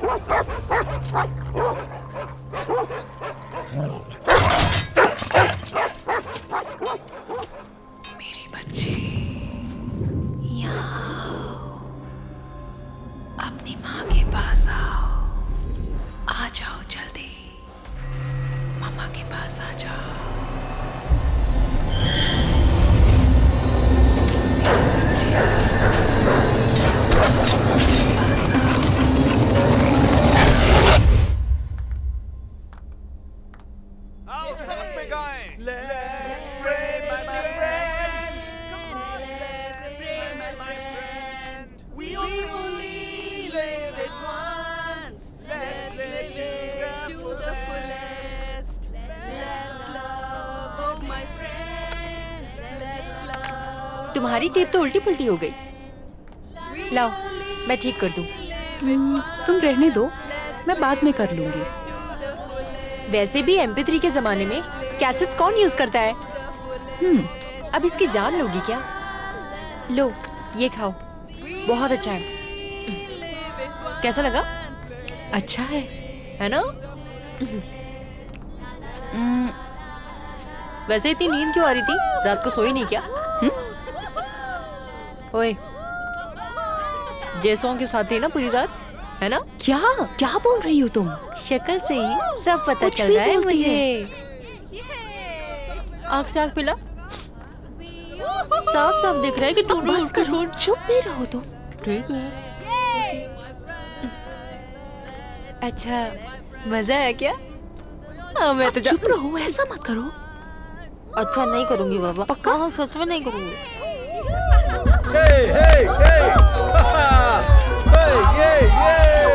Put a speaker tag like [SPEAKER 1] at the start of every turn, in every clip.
[SPEAKER 1] मेरी बच्ची, यहाँ आओ, अपनी माँ के पास आओ। आ जाओ जल्दी, मामा के पास आ जाओ।
[SPEAKER 2] आओ सब पे गाएं। Let's pray my friend. Come on, let's pray my friend. We only live it once. Let's live it to the fullest. Let's love, oh my friend. Let's love.
[SPEAKER 3] तुम्हारी टेप तो उल्टी पुल्टी हो गई। लाओ, मैं ठीक कर दूं।
[SPEAKER 1] तुम रहने दो, मैं बाद में कर लूंगी।
[SPEAKER 3] वैसे भी MP3 के जमाने में कैसेट्स कौन यूज करता है? अब इसकी जान लोगी क्या? लो, ये खाओ, बहुत अच्छा है। कैसा लगा?
[SPEAKER 1] अच्छा
[SPEAKER 3] है ना? वैसे इतनी नींद क्यों आ रही थी? रात को सोई नहीं क्या? ओए, जेसों के साथ थी ना पूरी रात, है ना?
[SPEAKER 1] क्या क्या बोल रही हो तुम?
[SPEAKER 3] शक्ल से ही सब पता
[SPEAKER 1] कुछ
[SPEAKER 3] चल
[SPEAKER 1] भी
[SPEAKER 3] रहा है
[SPEAKER 1] बोलती
[SPEAKER 3] मुझे। आँख से आँख मिला, साफ साफ दिख रहा है कि तुम
[SPEAKER 1] बस करो, चुप भी रहो तुम।
[SPEAKER 3] ठीक है। अच्छा, मजा आया क्या? हाँ, मैं तो
[SPEAKER 1] चुप रहो, ऐसा मत करो।
[SPEAKER 3] अच्छा नहीं करूंगी बाबा, पक्का? हाँ, सच में नहीं करूंगी।
[SPEAKER 2] Hey, hey, hey! Hey, yeah, yeah!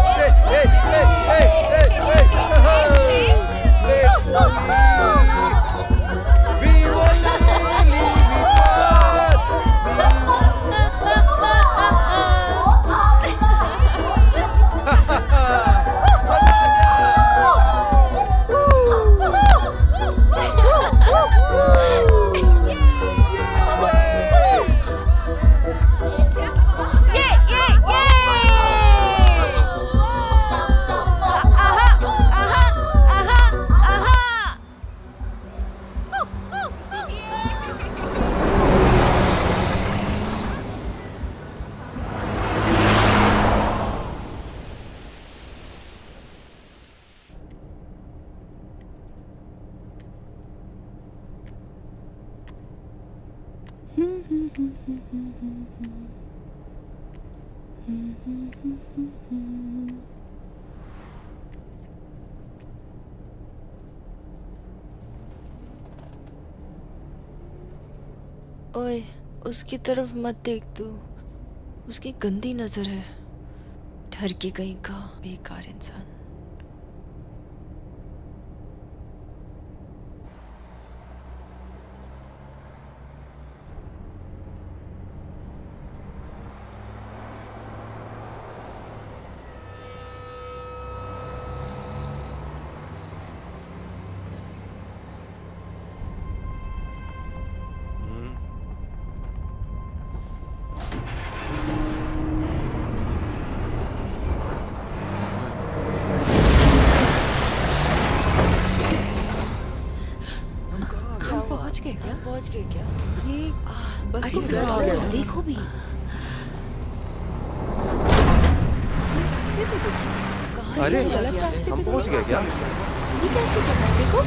[SPEAKER 2] Hey, hey, hey, hey, hey, hey! Let's we only
[SPEAKER 3] ओए, उसकी तरफ मत देख तू, उसकी गंदी नजर है। डर की कहीं का बेकार इंसान। पहुंच गए क्या?
[SPEAKER 1] ये बस को देखो भी।
[SPEAKER 2] अरे हम पहुंच गए क्या?
[SPEAKER 1] ये कैसी जगह है? देखो,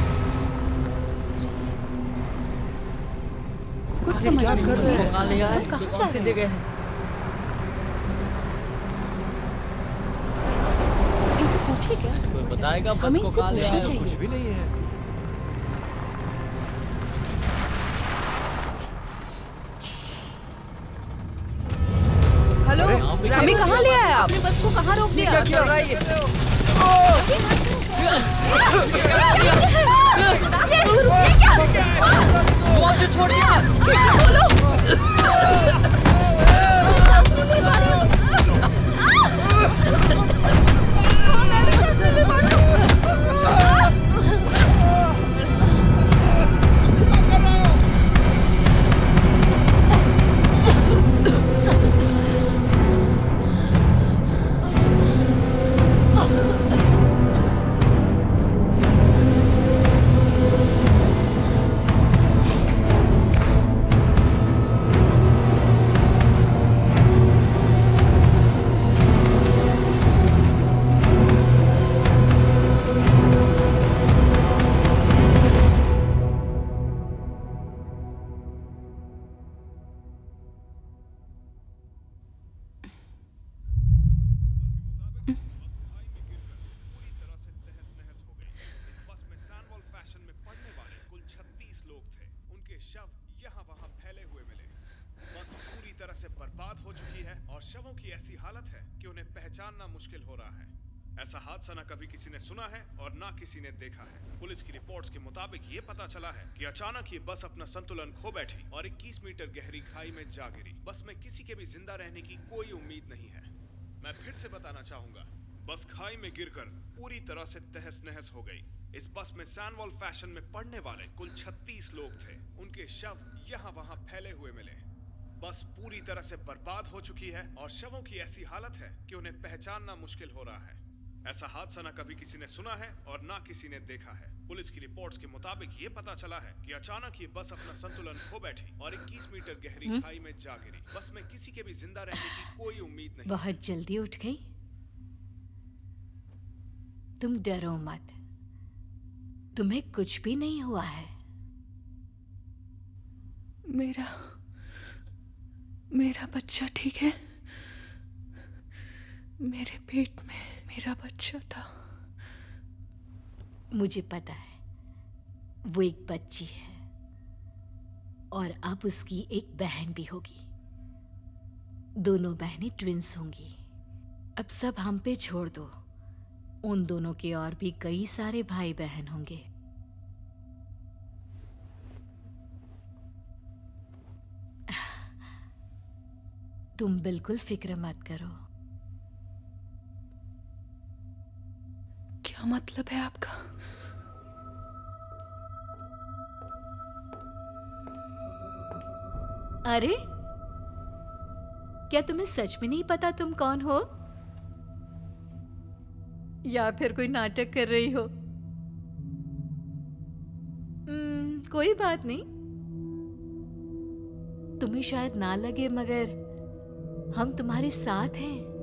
[SPEAKER 1] कुछ समझ में नहीं आ रहा है। कहाँ सी जगह है? इनसे पूछिए क्या?
[SPEAKER 4] कोई बताएगा बस को कहाँ ले आए?
[SPEAKER 2] कुछ भी नहीं है।
[SPEAKER 1] हेलो, हमें कहाँ ले आए आप? बस को कहाँ रोक दिया? छोड़ दिया।
[SPEAKER 5] पहचानना मुश्किल हो रहा है। ऐसा हादसा ना कभी किसी ने सुना है और ना किसी ने देखा है। पुलिस की रिपोर्ट्स के मुताबिक ये पता चला है कि अचानक ये बस अपना संतुलन खो बैठी और 21 मीटर गहरी खाई में जा गिरी। बस में किसी के भी जिंदा रहने की कोई उम्मीद नहीं है। मैं फिर से बताना चाहूंगा, बस खाई में गिरकर पूरी तरह से तहस नहस हो गई। इस बस में सैनवॉल फैशन में पढ़ने वाले कुल 36 लोग थे। उनके शव यहाँ वहाँ फैले हुए मिले। बस पूरी तरह से बर्बाद हो चुकी है और शवों की ऐसी हालत है कि उन्हें पहचानना मुश्किल हो रहा है। ऐसा हादसा ना कभी किसी ने सुना है और ना किसी ने देखा है। पुलिस की रिपोर्ट्स के मुताबिक ये पता चला है कि अचानक ये बस अपना संतुलन खो बैठी और 21 मीटर गहरी खाई में जा गिरी। बस में किसी के भी जिंदा रहने की कोई उम्मीद नहीं।
[SPEAKER 1] बहुत जल्दी उठ गई। तुम डरो मत, तुम्हें कुछ भी नहीं हुआ है।
[SPEAKER 6] मेरा बच्चा ठीक है। मेरे पेट में मेरा बच्चा था।
[SPEAKER 1] मुझे पता है, वो एक बच्ची है और अब उसकी एक बहन भी होगी। दोनों बहनें ट्विंस होंगी। अब सब हम पे छोड़ दो। उन दोनों के और भी कई सारे भाई बहन होंगे। तुम बिल्कुल फिक्र मत करो।
[SPEAKER 6] क्या मतलब है आपका?
[SPEAKER 1] अरे, क्या तुम्हें सच में नहीं पता तुम कौन हो? या फिर कोई नाटक कर रही हो? कोई बात नहीं। तुम्हें शायद ना लगे, मगर हम तुम्हारे साथ हैं।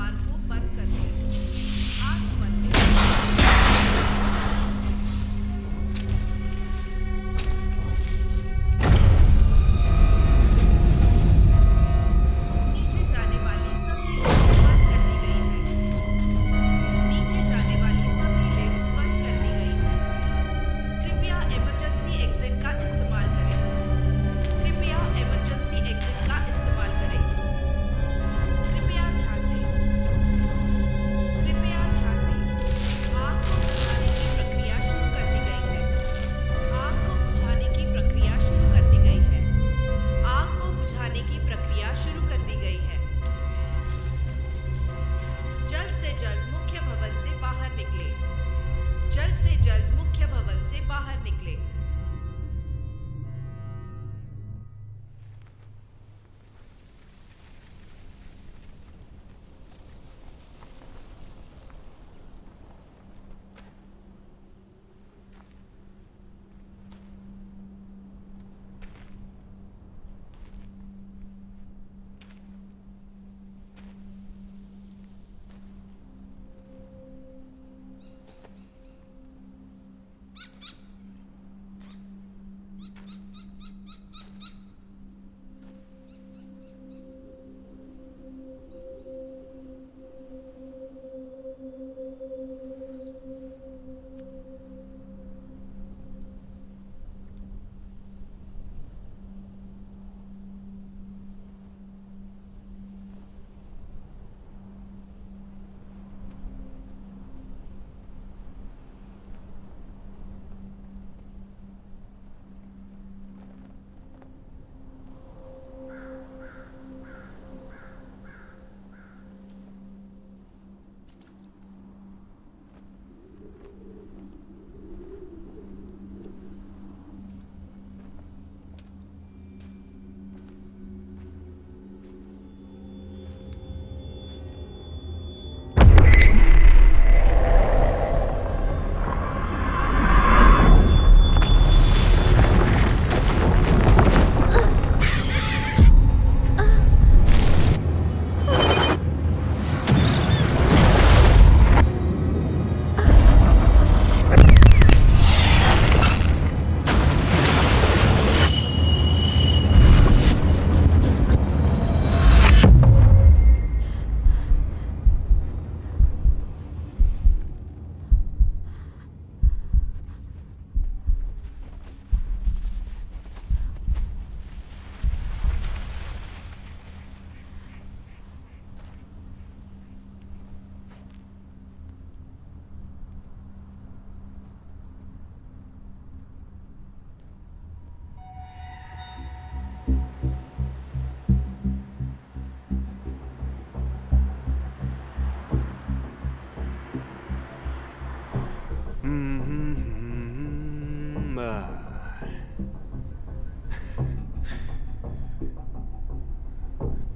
[SPEAKER 7] द्वार को बंद कर दें। आग बंद करें। नीचे जाने वाली सभी लिफ्ट बंद कर दी गई है। नीचे जाने वाली सभी लिफ्ट बंद कर दी गई है। कृपया इमरजेंसी एग्जिट का इस्तेमाल करें। कृपया इमरजेंसी एग्जिट का इस्तेमाल करें। कृपया ध्यान दें। कृपया ध्यान दें। आग को बुझाने की प्रक्रिया शुरू कर दी गई है। आग को बुझाने की प्रक्रिया शुरू कर दी गई है। आग को बुझाने की प्रक्रिया शुरू कर दी गई है। जल्द से जल्द मुख्य भवन से बाहर निकले। जल्द से जल्द मुख्य भवन से बाहर निकले।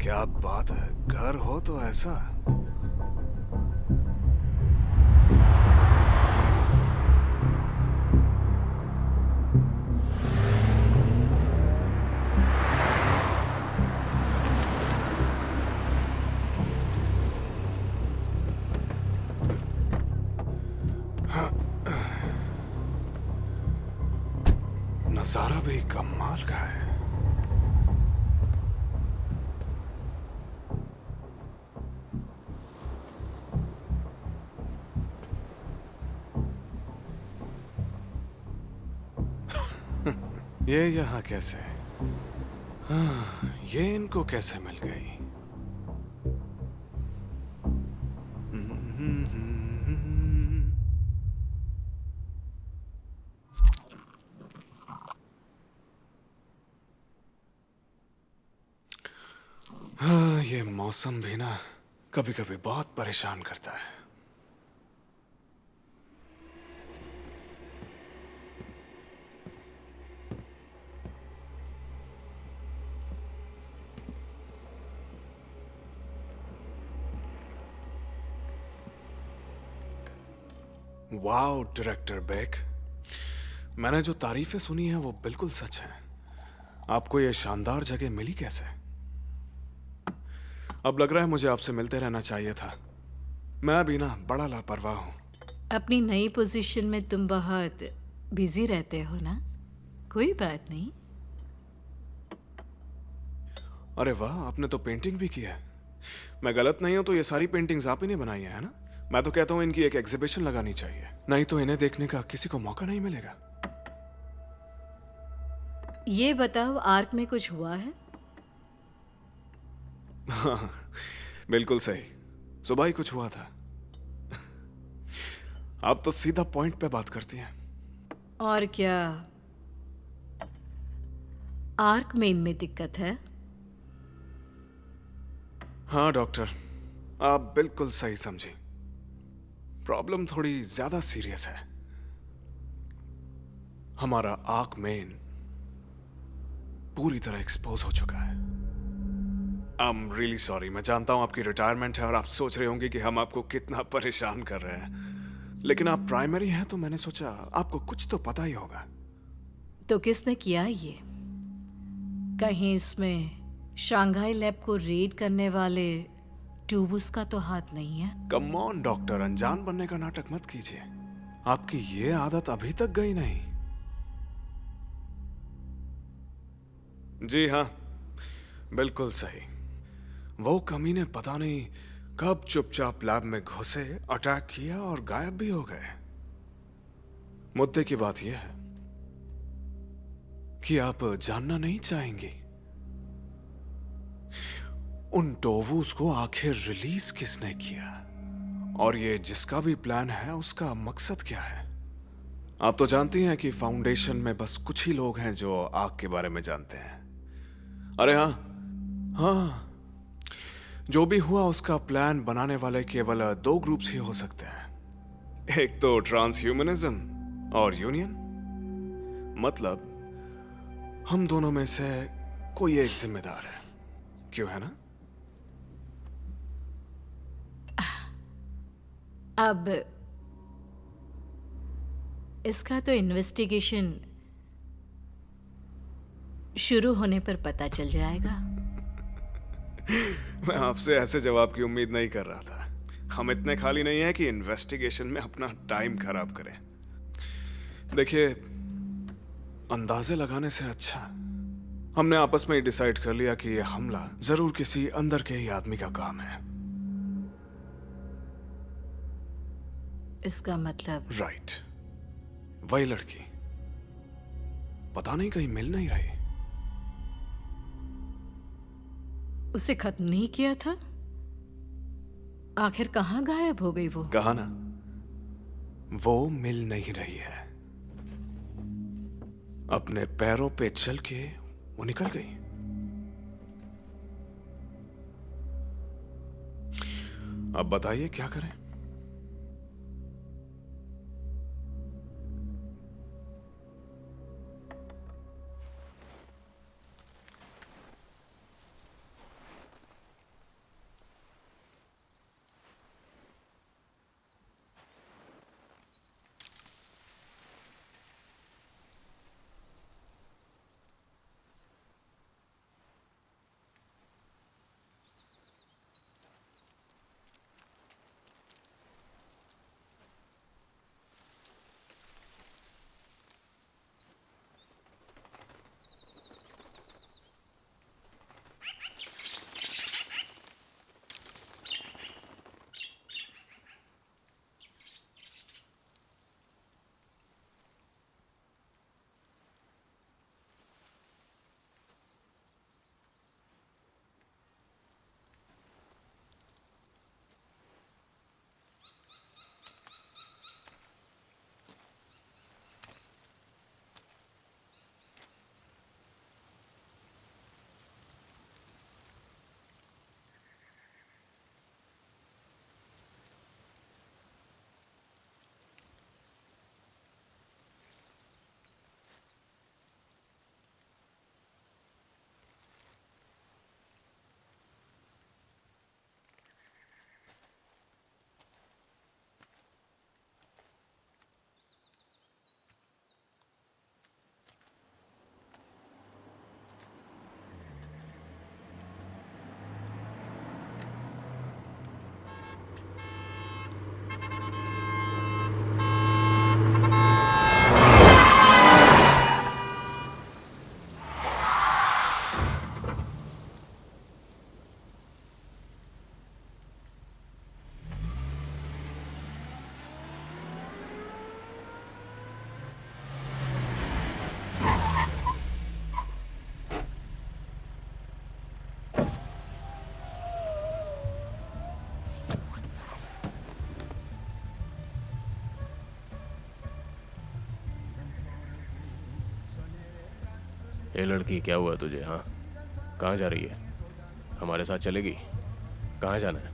[SPEAKER 5] क्या बात है, घर हो तो ऐसा। नजारा भी कमाल का है। ये यहाँ कैसे? हाँ, ये इनको कैसे मिल गई? हाँ, ये मौसम भी ना कभी-कभी बहुत परेशान करता है। वाओ डायरेक्टर बेक, मैंने जो तारीफें सुनी हैं वो बिल्कुल सच हैं। आपको ये शानदार जगह मिली कैसे? अब लग रहा है मुझे आपसे मिलते रहना चाहिए था। मैं अभी ना बड़ा लापरवाह हूँ।
[SPEAKER 1] अपनी नई पोजीशन में तुम बहुत बिजी रहते हो ना, कोई बात नहीं।
[SPEAKER 5] अरे वाह, आपने तो पेंटिंग भी की है। मैं गलत नहीं हूं तो ये सारी पेंटिंग्स आप ही ने बनाई है ना? मैं तो कहता हूँ इनकी एक एग्जीबिशन लगानी चाहिए, नहीं तो इन्हें देखने का किसी को मौका नहीं मिलेगा।
[SPEAKER 1] ये बताओ, आर्क में कुछ हुआ है?
[SPEAKER 5] हाँ, बिल्कुल सही, सुबह ही कुछ हुआ था। आप तो सीधा पॉइंट पे बात करती हैं।
[SPEAKER 1] और क्या आर्क में इनमें दिक्कत है?
[SPEAKER 5] हाँ डॉक्टर, आप बिल्कुल सही समझी। प्रॉब्लम थोड़ी ज्यादा सीरियस है। हमारा आर्क मेन पूरी तरह एक्सपोज हो चुका है। I am really sorry. मैं जानता हूं आपकी रिटायरमेंट है और आप सोच रहे होंगे कि हम आपको कितना परेशान कर रहे हैं, लेकिन आप प्राइमरी हैं तो मैंने सोचा आपको कुछ तो पता ही होगा।
[SPEAKER 1] तो किसने किया ये? कहीं इसमें शंघाई लैब को रेड करने वाले टूबूस का तो हाथ नहीं है?
[SPEAKER 5] कम ऑन डॉक्टर, अनजान बनने का नाटक मत कीजिए। आपकी ये आदत अभी तक गई नहीं। जी हाँ, बिल्कुल सही। वो कमीने पता नहीं कब चुपचाप लैब में घुसे, अटैक किया और गायब भी हो गए। मुद्दे की बात यह है कि आप जानना नहीं चाहेंगी उन टोवूस को आखिर रिलीज किसने किया, और ये जिसका भी प्लान है उसका मकसद क्या है। आप तो जानती हैं कि फाउंडेशन में बस कुछ ही लोग हैं जो आग के बारे में जानते हैं। अरे हाँ हाँ, जो भी हुआ उसका प्लान बनाने वाले केवल दो ग्रुप्स ही हो सकते हैं, एक तो ट्रांसह्यूमनिज्म और यूनियन। मतलब हम दोनों में से कोई एक जिम्मेदार है, क्यों है ना?
[SPEAKER 1] अब इसका तो इन्वेस्टिगेशन शुरू होने पर पता चल जाएगा।
[SPEAKER 5] मैं आपसे ऐसे जवाब की उम्मीद नहीं कर रहा था। हम इतने खाली नहीं हैं कि इन्वेस्टिगेशन में अपना टाइम खराब करें। देखिए, अंदाजे लगाने से अच्छा हमने आपस में ही डिसाइड कर लिया कि यह हमला जरूर किसी अंदर के ही आदमी का काम है।
[SPEAKER 1] इसका मतलब?
[SPEAKER 5] राइट, वही लड़की पता नहीं कहीं मिल नहीं रही।
[SPEAKER 1] उसे खत्म नहीं किया था? आखिर कहाँ गायब हो गई वो?
[SPEAKER 5] कहा ना, वो मिल नहीं रही है। अपने पैरों पे चल के वो निकल गई। अब बताइए क्या करें?
[SPEAKER 8] ये लड़की क्या हुआ तुझे? हाँ, कहाँ जा रही है? हमारे साथ चलेगी? कहाँ जाना है?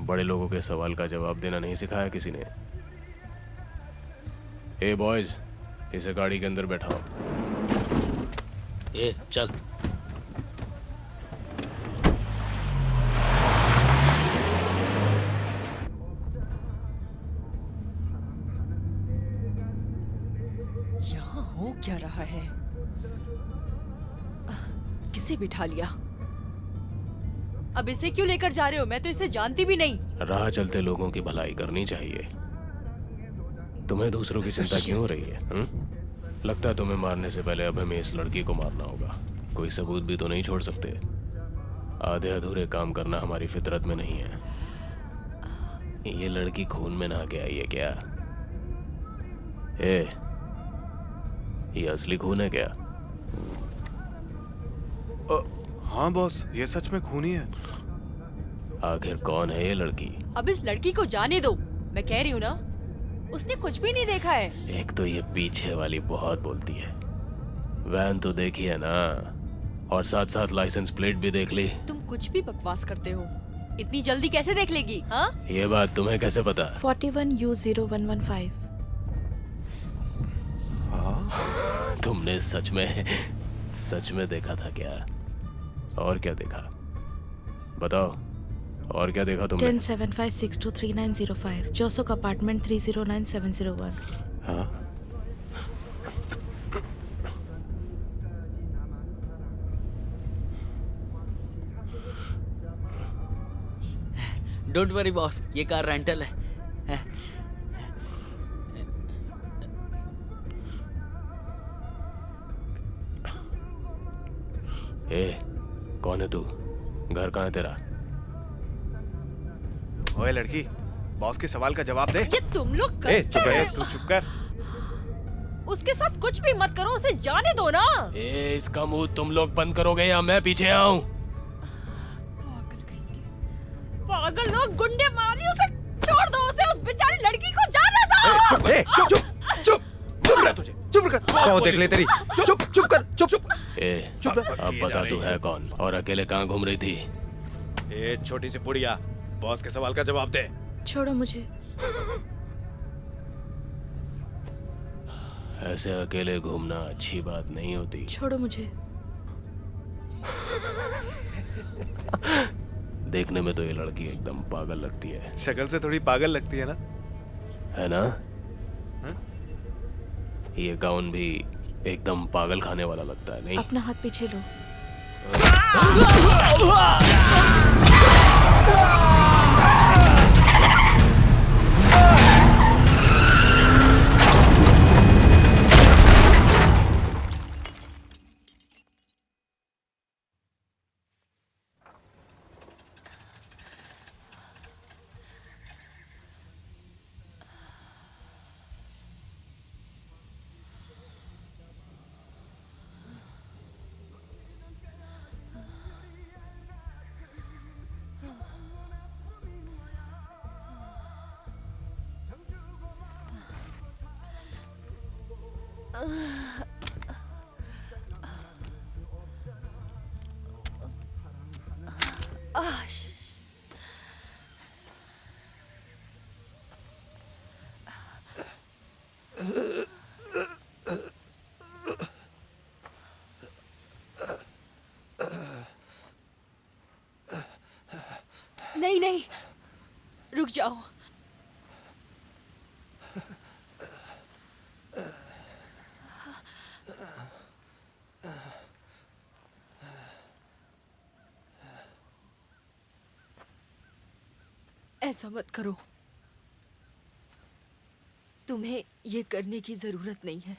[SPEAKER 8] बड़े लोगों के सवाल का जवाब देना नहीं सिखाया किसी ने? ए बॉयज, इसे गाड़ी के अंदर बैठाओ।
[SPEAKER 4] ए चल।
[SPEAKER 3] यहाँ हो क्या रहा है? किसे बिठा लिया? अब इसे क्यों लेकर जा रहे हो? मैं तो इसे जानती भी नहीं।
[SPEAKER 8] राह चलते लोगों की भलाई करनी चाहिए। तुम्हें दूसरों की चिंता क्यों हो रही है? लगता है तुम्हें मारने से पहले अब हमें इस लड़की को मारना होगा। कोई सबूत भी तो नहीं छोड़ सकते। आधे अधूरे काम करना हमारी फितरत में नहीं है। ये लड़की खून में नहा के आई है क्या? ये असली खून है क्या?
[SPEAKER 2] हाँ बॉस, ये सच में खूनी है।
[SPEAKER 8] आखिर कौन है ये लड़की?
[SPEAKER 3] अब इस लड़की को जाने दो। मैं कह रही हूँ ना, उसने कुछ भी नहीं देखा है।
[SPEAKER 8] एक तो ये पीछे वाली बहुत बोलती है। वैन तो देखी है ना, और साथ साथ लाइसेंस प्लेट भी देख ली।
[SPEAKER 3] तुम कुछ भी बकवास करते हो। इतनी जल्दी कैसे देख लेगी? हाँ,
[SPEAKER 8] ये बात तुम्हें कैसे पता?
[SPEAKER 6] 41U0115।
[SPEAKER 8] तुमने सच में देखा था क्या? और क्या देखा? बताओ, और क्या देखा तुमने?
[SPEAKER 6] 1075623905 जोसोक अपार्टमेंट 309701।
[SPEAKER 2] हाँ?
[SPEAKER 4] डोंट वरी बॉस, ये कार रेंटल है।
[SPEAKER 8] कौन है तू? घर कहाँ है तेरा?
[SPEAKER 2] ओए लड़की, बॉस के सवाल का जवाब दे।
[SPEAKER 3] ये तुम लोग
[SPEAKER 2] ए,
[SPEAKER 3] करते
[SPEAKER 2] चुप रह,
[SPEAKER 3] हो।
[SPEAKER 2] तू चुप कर।
[SPEAKER 3] उसके साथ कुछ भी मत करो, उसे जाने दो ना।
[SPEAKER 8] इसका मुंह तुम लोग बंद करोगे या मैं पीछे आऊं?
[SPEAKER 3] पागल लोग, गुंडे मारी, उसे छोड़ दो। उसे उस बेचारी लड़की को जाने दो।
[SPEAKER 2] चुप रह तुझे, चुप कर। कहो देख ले तेरी। चुप कर।
[SPEAKER 8] अब बता तू है कौन और अकेले कहाँ घूम रही थी?
[SPEAKER 2] ए छोटी सी बुढ़िया, बॉस के सवाल का जवाब दे।
[SPEAKER 6] छोड़ो मुझे।
[SPEAKER 8] ऐसे अकेले घूमना अच्छी बात नहीं होती।
[SPEAKER 6] छोड़ो मुझे।
[SPEAKER 8] देखने में तो ये लड़की एकदम पागल लगती है।
[SPEAKER 2] शक्ल से थोड़ी पागल लगती है ना?
[SPEAKER 8] है ना? ये गाउन भी एकदम पागल खाने वाला लगता है, नहीं?
[SPEAKER 6] अपना हाथ पीछे लो।
[SPEAKER 3] नहीं, रुक जाओ। ऐसा मत करो। तुम्हें ये करने की जरूरत नहीं है।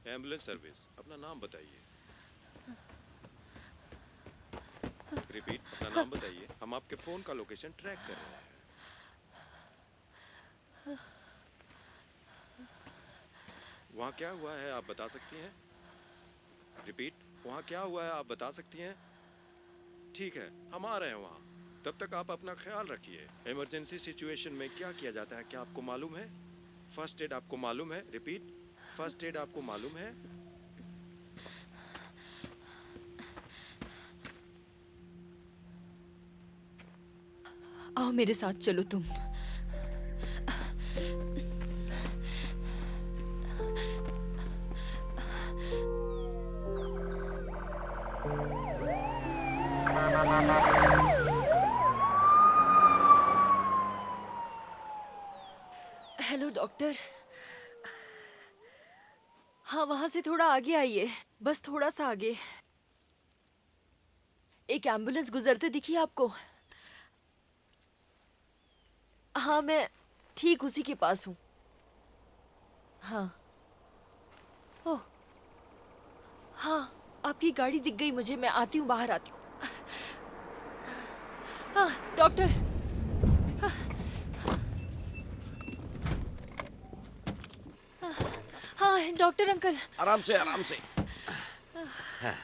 [SPEAKER 5] एम्बुलेंस सर्विस, अपना नाम बताइए।
[SPEAKER 9] रिपीट, अपना नाम बताइए। हम आपके फोन का लोकेशन ट्रैक कर रहे हैं। वहाँ क्या हुआ है आप बता सकती हैं? रिपीट, वहाँ क्या हुआ है आप बता सकती हैं? ठीक है, हम आ रहे हैं वहाँ। तब तक आप अपना ख्याल रखिए। इमरजेंसी सिचुएशन में क्या किया जाता है क्या आपको मालूम है? फर्स्ट एड आपको मालूम है? रिपीट, फर्स्ट एड आपको मालूम है?
[SPEAKER 3] आओ मेरे साथ चलो तुम। Hello doctor. हाँ, वहां से थोड़ा आगे आइए, बस थोड़ा सा आगे। एक एम्बुलेंस गुजरते दिखी आपको? हाँ, मैं ठीक उसी के पास हूँ। हाँ। ओह, हाँ, आपकी गाड़ी दिख गई मुझे। मैं आती हूँ, बाहर आती हूँ। हाँ डॉक्टर। हाँ, हाँ डॉक्टर अंकल।
[SPEAKER 10] आराम से, आराम से। हाँ।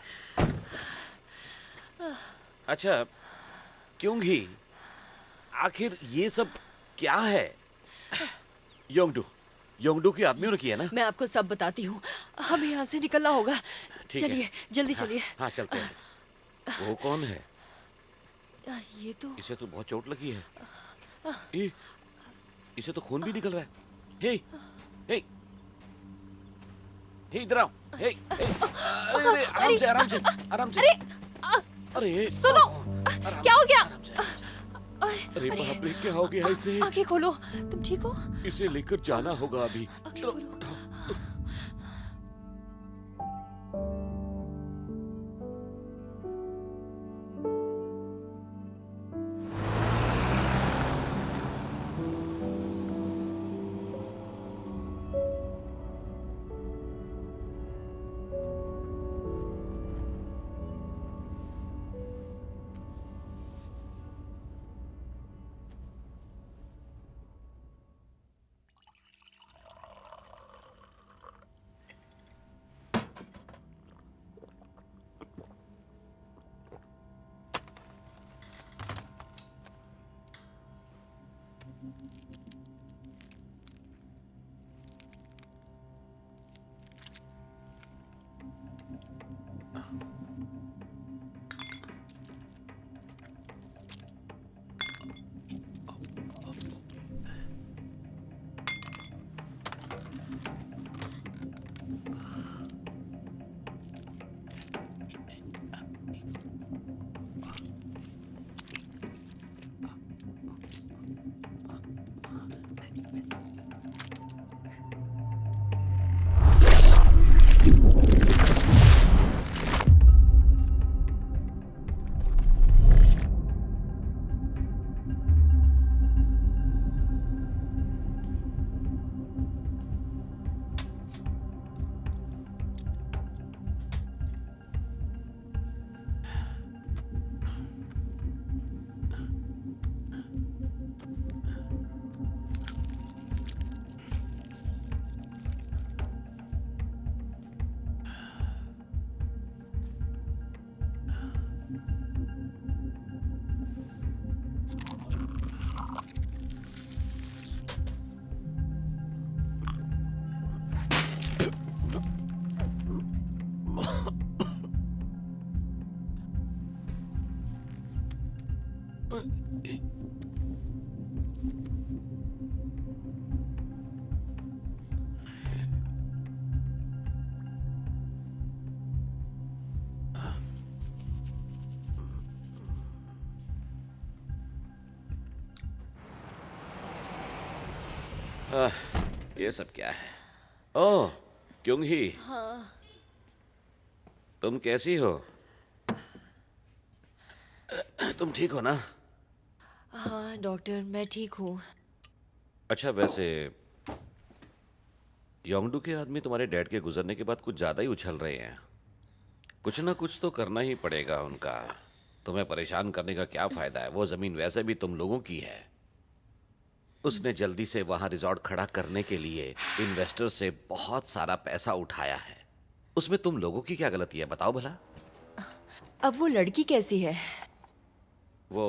[SPEAKER 10] अच्छा, क्यों ही आखिर ये सब क्या है? योंगडू की आदमियों ने किया ना?
[SPEAKER 3] मैं आपको सब बताती हूँ, हमें यहाँ से निकलना होगा।
[SPEAKER 10] ठीक है।
[SPEAKER 3] चलिए, जल्दी चलिए।
[SPEAKER 10] हाँ, चलते हैं। वो कौन है?
[SPEAKER 3] ये तो
[SPEAKER 10] इसे तो बहुत चोट लगी है। इसे तो खून भी निकल रहा है। हे, हे, हे, इधर आओ। हे, हे, अरे, आराम से, आराम से, आराम से। अरे,
[SPEAKER 3] सुनो, क्या हो गया?
[SPEAKER 10] अरे बाप रे, क्या हो गया इसे?
[SPEAKER 3] आंखें खोलो, तुम ठीक हो?
[SPEAKER 10] इसे लेकर जाना होगा अभी।
[SPEAKER 3] आंखें खोलो।
[SPEAKER 10] ये सब क्या है? ओह, क्यों ही?
[SPEAKER 3] हाँ।
[SPEAKER 10] तुम कैसी हो? तुम ठीक हो ना?
[SPEAKER 3] हाँ डॉक्टर, मैं ठीक हूँ।
[SPEAKER 10] अच्छा, वैसे योंगडू के आदमी तुम्हारे डैड के गुजरने के बाद कुछ ज्यादा ही उछल रहे हैं। कुछ ना कुछ तो करना ही पड़ेगा उनका। तुम्हें परेशान करने का क्या फायदा है? वो जमीन वैसे भी तुम लोगों की है। उसने जल्दी से वहां रिजॉर्ट खड़ा करने के लिए इन्वेस्टर से बहुत सारा पैसा उठाया है। उसमें तुम लोगों की क्या गलती है, बताओ भला?
[SPEAKER 3] अब वो लड़की कैसी है?
[SPEAKER 10] वो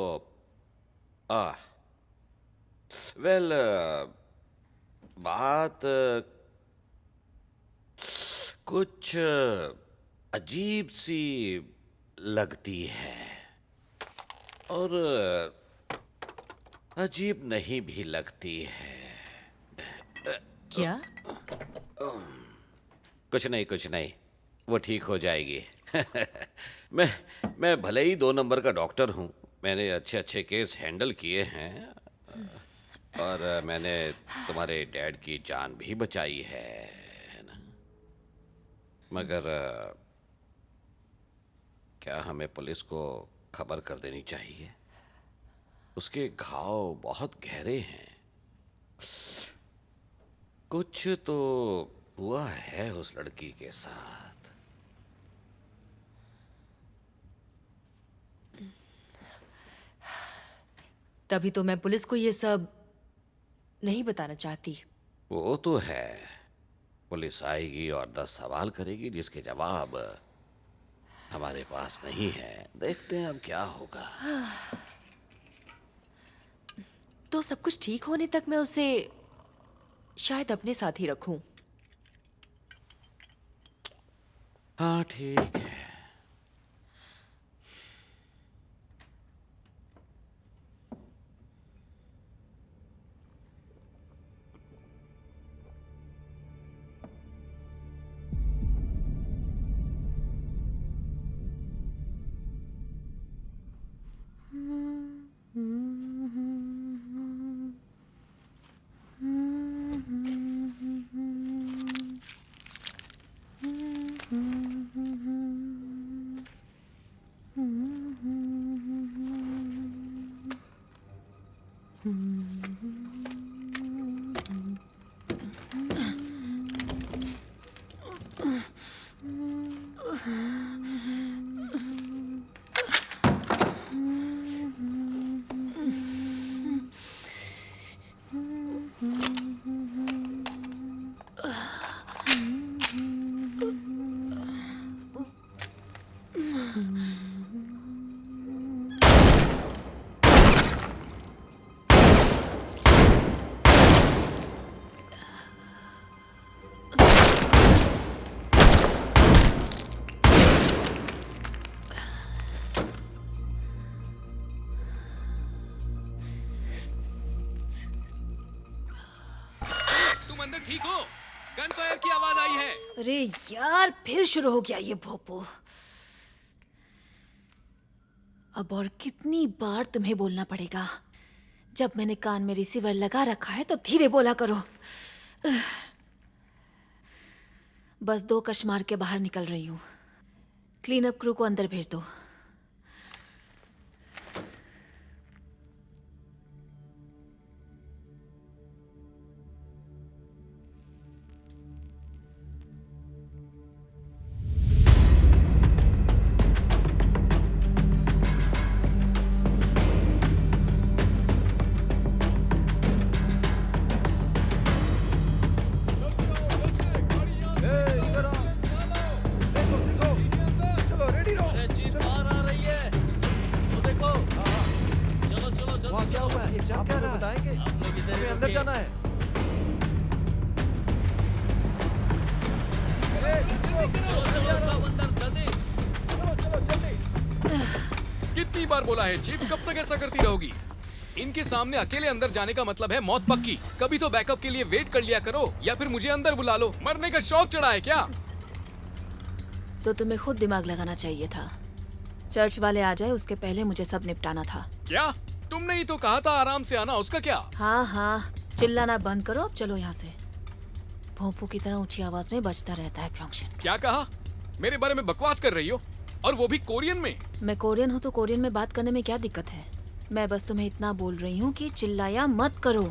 [SPEAKER 10] वेल, बात कुछ अजीब सी लगती है और अजीब नहीं भी लगती है।
[SPEAKER 3] क्या?
[SPEAKER 10] कुछ नहीं, वो ठीक हो जाएगी। मैं भले ही 2 नंबर का डॉक्टर हूँ, मैंने अच्छे अच्छे केस हैंडल किए हैं और मैंने तुम्हारे डैड की जान भी बचाई है ना? मगर क्या हमें पुलिस को खबर कर देनी चाहिए? उसके घाव बहुत गहरे हैं, कुछ तो हुआ है उस लड़की के साथ।
[SPEAKER 3] तभी तो मैं पुलिस को ये सब नहीं बताना चाहती।
[SPEAKER 10] वो तो है, पुलिस आएगी और 10 सवाल करेगी जिसके जवाब हमारे पास नहीं है। देखते हैं अब क्या होगा।
[SPEAKER 3] तो सब कुछ ठीक होने तक मैं उसे शायद अपने साथ ही रखूं।
[SPEAKER 10] हाँ ठीक है।
[SPEAKER 5] ठीक हो? गन फायर की आवाज आई है।
[SPEAKER 1] अरे यार, फिर शुरू हो गया ये भोपू। अब और कितनी बार तुम्हें बोलना पड़ेगा? जब मैंने कान में रिसीवर लगा रखा है तो धीरे बोला करो। बस 2 कश मार के बाहर निकल रही हूँ। क्लीन अप क्रू को अंदर भेज दो।
[SPEAKER 5] कितनी बार बोला है चीफ, कब तक ऐसा करती रहोगी? इनके सामने अकेले अंदर जाने का मतलब है मौत पक्की। कभी तो बैकअप के लिए वेट कर लिया करो, या फिर मुझे अंदर बुला लो। मरने का शौक चढ़ा है क्या?
[SPEAKER 1] तो तुम्हें खुद दिमाग लगाना चाहिए था। चर्च वाले आ जाए उसके पहले मुझे सब निपटाना था।
[SPEAKER 5] क्या? तुमने ही तो कहा था आराम से आना, उसका क्या?
[SPEAKER 1] हाँ हाँ, चिल्लाना बंद करो। अब चलो यहाँ से। भोंपू की तरह ऊंची आवाज में बजता रहता है फंक्शन।
[SPEAKER 5] क्या कहा? मेरे बारे में बकवास कर रही हो, और वो भी कोरियन में?
[SPEAKER 1] मैं कोरियन हूँ तो कोरियन में बात करने में क्या दिक्कत है? मैं बस तुम्हें इतना बोल रही हूँ कि चिल्लाया मत करो।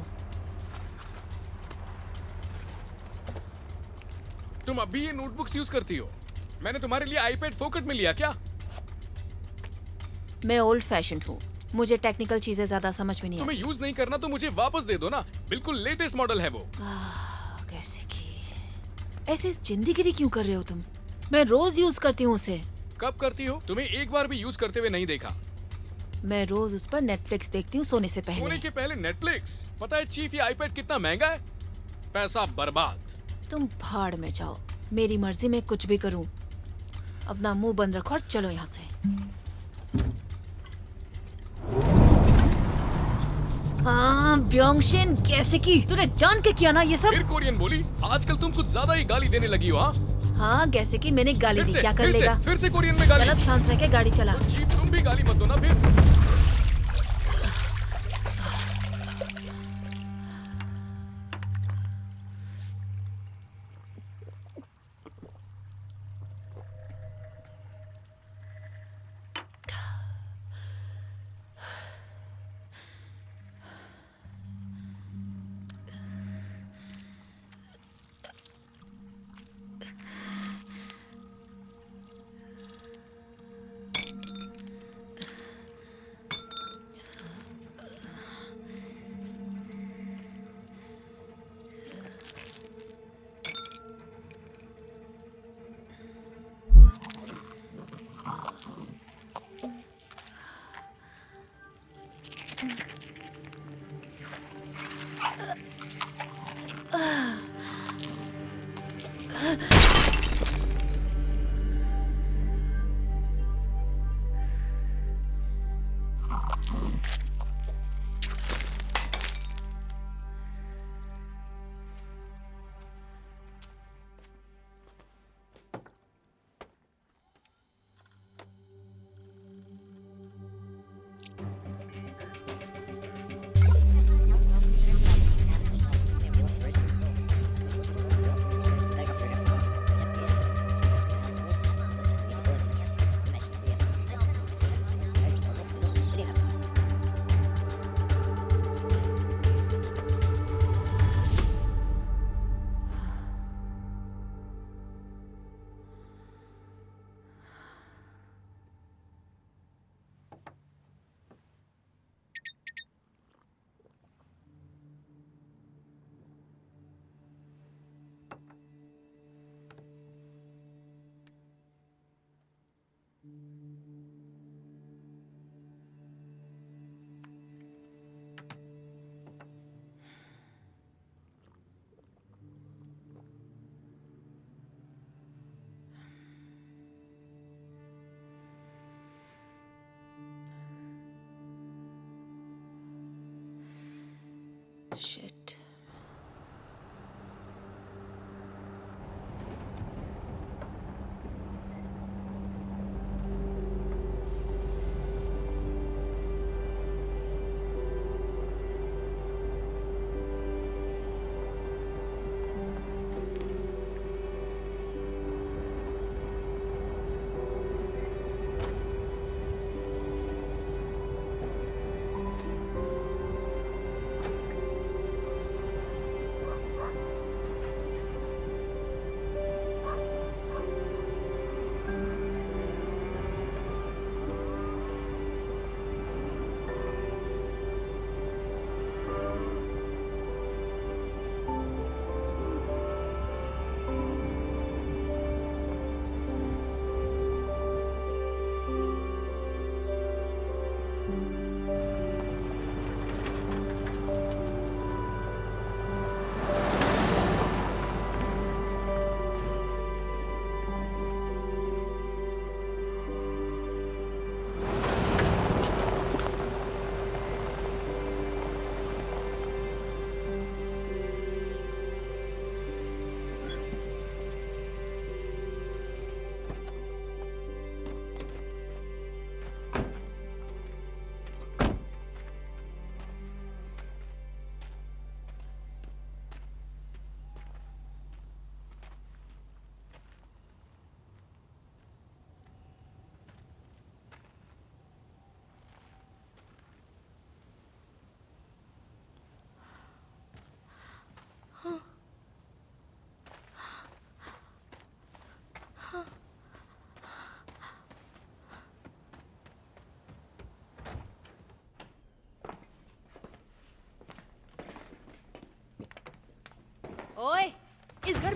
[SPEAKER 5] तुम अब भी ये नोटबुक्स यूज करती हो? मैंने तुम्हारे लिए आईपैड फोकट में लिया क्या?
[SPEAKER 6] मैं ओल्ड फैशन हूँ, मुझे टेक्निकल चीजें ज्यादा समझ में नहीं
[SPEAKER 11] तुम्हें यूज नहीं करना तो मुझे वापस दे दो ना, बिल्कुल लेटेस्ट मॉडल है वो।
[SPEAKER 6] आती। कैसे की ऐसे जिंदगी क्यों कर रहे हो तुम? मैं रोज यूज करती हूँ उसे।
[SPEAKER 11] कब करती हो? तुम्हें एक बार भी यूज करते हुए नहीं देखा।
[SPEAKER 6] मैं रोज उस पर नेटफ्लिक्स देखती हूँ सोने से
[SPEAKER 11] सोने
[SPEAKER 6] पहले।
[SPEAKER 11] के पहले नेटफ्लिक्स? पता है चीफ, ये आईपैड कितना महंगा है? पैसा बर्बाद।
[SPEAKER 6] तुम भाड़ में जाओ, मेरी मर्जी में कुछ भी करूँ। अपना मुंह बंद रखो और चलो यहाँ से। हाँ ब्योंगशिन, कैसे की? तूने जान के किया ना ये सब?
[SPEAKER 11] फिर कोरियन बोली? आजकल तुम कुछ ज्यादा ही गाली देने लगी हो। हाँ,
[SPEAKER 6] हाँ कैसे की? मैंने गाली दी, क्या कर लेगा?
[SPEAKER 11] फिर से कोरियन में गाली।
[SPEAKER 6] चल अब शांत रह के गाड़ी चला।
[SPEAKER 11] तो चीफ तुम भी गाली मत दो ना फिर।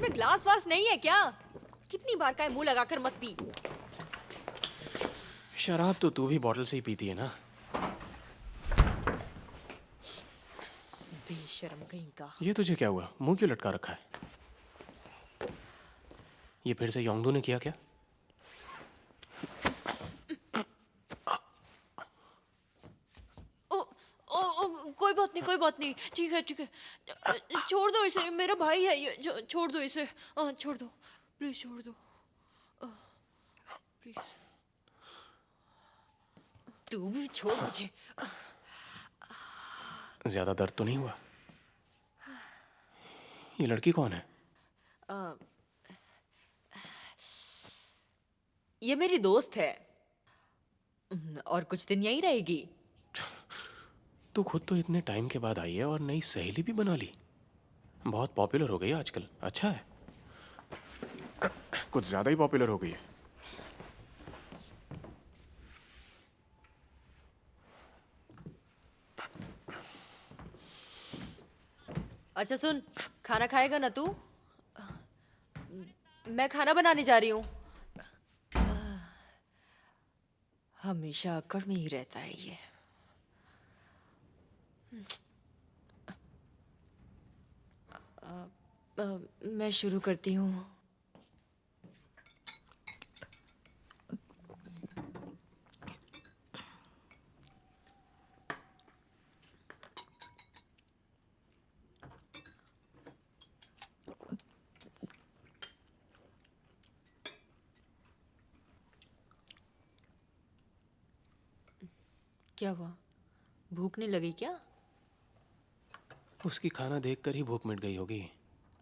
[SPEAKER 3] में ग्लास वास नहीं है क्या? कितनी बार का है मुंह लगाकर मत पी।
[SPEAKER 8] शराब तो तू भी बॉटल से ही पीती है ना।
[SPEAKER 3] बेशर्म कहीं का।
[SPEAKER 8] ये तुझे क्या हुआ? मुंह क्यों लटका रखा है? ये फिर से योंगदू ने किया क्या?
[SPEAKER 3] कोई बात नहीं, कोई बात नहीं, ठीक है ठीक है, छोड़ दो इसे, मेरा भाई है ये, छोड़ दो इसे, छोड़ दो प्लीज, छोड़ दो प्लीज, तू भी छोड़ मुझे।
[SPEAKER 8] ज्यादा दर्द तो नहीं हुआ? ये लड़की कौन है?
[SPEAKER 3] ये मेरी दोस्त है और कुछ दिन यहीं रहेगी।
[SPEAKER 8] तू खुद तो इतने टाइम के बाद आई है और नई सहेली भी बना ली। बहुत पॉपुलर हो गई है आजकल। अच्छा है, कुछ ज्यादा ही पॉपुलर हो गई है।
[SPEAKER 3] अच्छा सुन, खाना खाएगा ना तू? मैं खाना बनाने जा रही हूँ। हमेशा अकड़ में ही रहता है ये। मैं शुरू करती हूँ। क्या हुआ, भूख नहीं लगी क्या?
[SPEAKER 8] उसकी खाना देखकर ही भूख मिट गई होगी।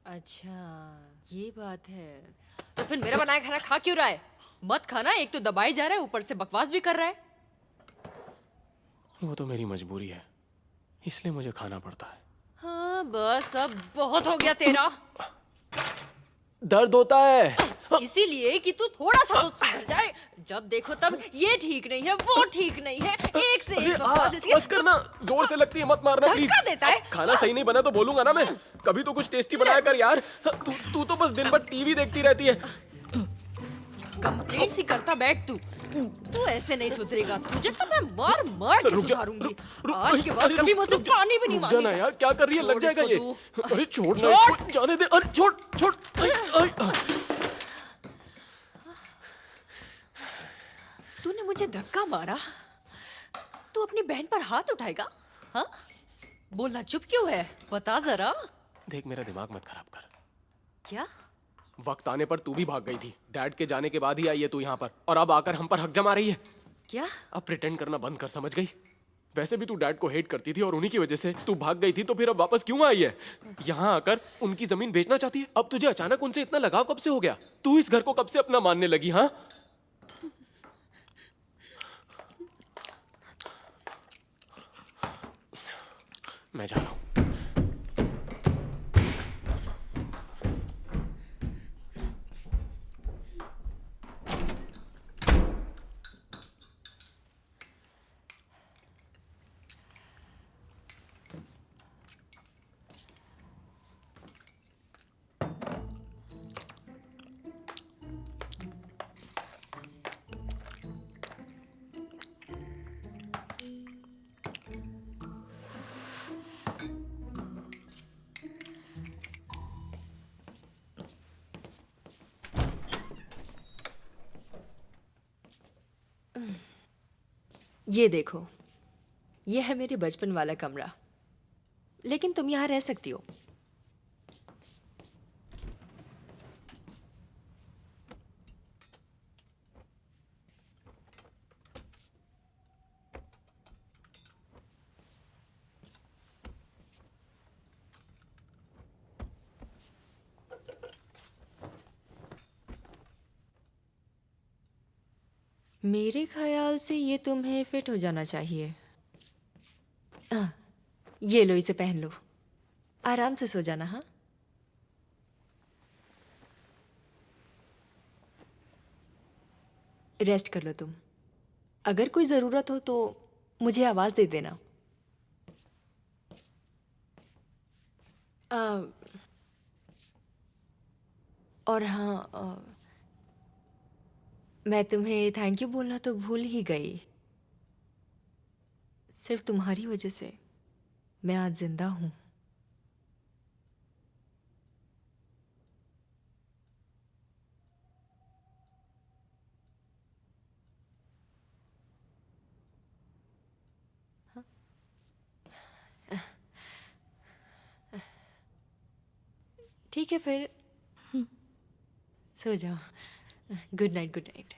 [SPEAKER 3] अच्छा ये बात है, तो फिर मेरा बनाया खाना खा क्यों रहा है? मत खाना, एक तो दबाई जा रहा है, ऊपर से बकवास भी कर रहा है।
[SPEAKER 8] वो तो मेरी मजबूरी है, इसलिए मुझे खाना पड़ता है।
[SPEAKER 3] हाँ बस अब बहुत हो गया तेरा।
[SPEAKER 8] दर्द होता है
[SPEAKER 3] इसीलिए कि तू थोड़ा सा तो सुधर जाए। जब देखो तब ये ठीक नहीं है, वो ठीक नहीं है, एक से एक बकवास इसकी।
[SPEAKER 8] बस करना, जोर से लगती है, मत मारना प्लीज।
[SPEAKER 3] धक्का देता है।
[SPEAKER 8] खाना सही नहीं बना तो बोलूंगा ना मैं। कभी तो कुछ टेस्टी बनाया कर यार। तू तो बस दिन भर टीवी देखती रहती है।
[SPEAKER 3] कंप्लेंट सी करता बैठ तू ऐसे नहीं सुधरेगा। तुझे तो मैं मार मार के सुधारूंगी। आज के बाद कभी मुझसे पानी भी नहीं मांगेगा।
[SPEAKER 8] जाना यार, क्या कर रही है? लग जाएगा ये। अरे छोड़ ना इसको, जाने दे। अरे छोड़ छोड़।
[SPEAKER 3] तूने मुझे धक्का मारा, तू अपनी बहन पर हाथ उठाएगा? हाँ बोलना चुप क्यों है, बता जरा।
[SPEAKER 8] देख मेरा दिमाग मत खराब कर।
[SPEAKER 3] क्या?
[SPEAKER 8] वक्त आने पर तू भी भाग गई थी। डैड के जाने के बाद ही आई है तू यहाँ पर, और अब आकर हम पर हक जमा रही है।
[SPEAKER 3] क्या?
[SPEAKER 8] अब प्रिटेंड करना बंद कर, समझ गई? वैसे भी तू डैड को हेट करती थी और उन्हीं की वजह से तू भाग गई थी, तो फिर अब वापस क्यों आई है? यहाँ आकर उनकी जमीन बेचना चाहती है? अब तुझे अचानक उनसे इतना लगाव कब से हो गया? तू इस घर को कब से अपना मानने लगी? हाँ मैं जा रहा हूँ।
[SPEAKER 3] ये देखो, ये है मेरे बचपन वाला कमरा, लेकिन तुम यहाँ रह सकती हो। मेरे ख्याल से ये तुम्हें फिट हो जाना चाहिए। ये लो, इसे पहन लो, आराम से सो जाना। हाँ रेस्ट कर लो तुम। अगर कोई जरूरत हो तो मुझे आवाज दे देना। और हाँ, मैं तुम्हें थैंक यू बोलना तो भूल ही गई। सिर्फ तुम्हारी वजह से मैं आज जिंदा हूँ। ठीक है फिर, सो जाओ। Good night, good night.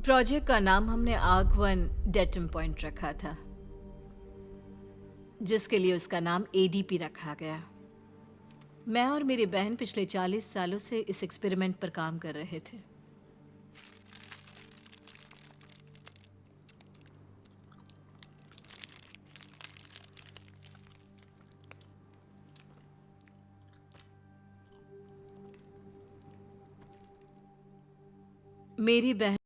[SPEAKER 1] Project का नाम हमने आर्क-1 डेटम पॉइंट रखा था, जिसके लिए उसका नाम एडीपी रखा गया। मैं और मेरी बहन पिछले 40 सालों से इस एक्सपेरिमेंट पर काम कर रहे थे। मेरी बहन